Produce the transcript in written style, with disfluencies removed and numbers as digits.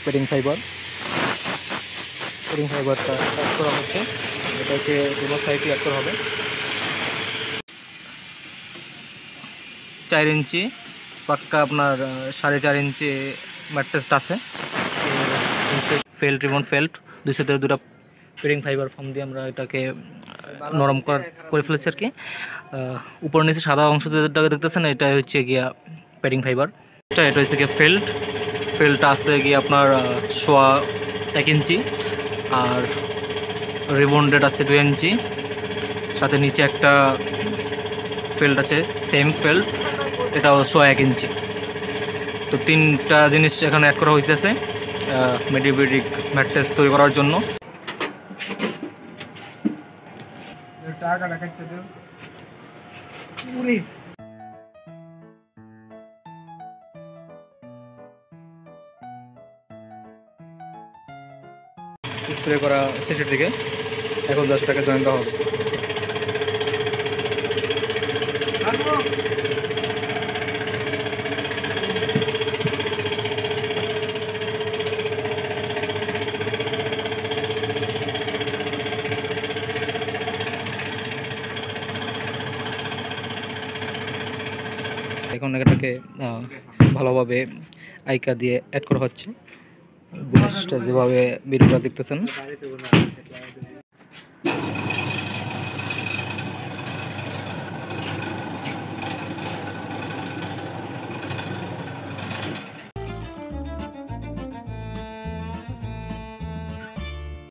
Padding ফাইবারটা add করা হচ্ছে, এটাকে দুটো সাইডে অ্যাড করা হবে। 4 ইঞ্চি পাক্কা আপনার 4.5 ইঞ্চি ম্যাট্রেসটা আছে। ফেল্ট দুই সাইডে দুটো পেডিং ফাইবার ফর্ম দিয়ে আমরা এটাকে নরম করে ফেলেছি আর কি। উপর নিচে সাদা অংশ যেটাকে দেখতেছেন এটা হচ্ছে গিয়া পেডিং ফাইবার। এটা হচ্ছে গিয়ে ফেল্টটা আছে গিয়ে আপনার 1.25 ইঞ্চি, আর রিবন্ডেড আছে 2 ইঞ্চি, সাথে নিচে একটা ফেল্ট আছে সেম ফেল্ট, এটাও 1.25 ইঞ্চি। তো 3টা জিনিস এখানে অ্যাড করা হয়েছে মেডিবেডিক ম্যাট্রেস তৈরি করার জন্য। স্প্রে করা শেষের দিকে, এখন 10 টাকা জয়েন দেওয়া হবে। এখন এটাকে ভালোভাবে আইকা দিয়ে অ্যাড করা হচ্ছে। জিনিসটা যেভাবে ভিডিওটা দেখতেছেন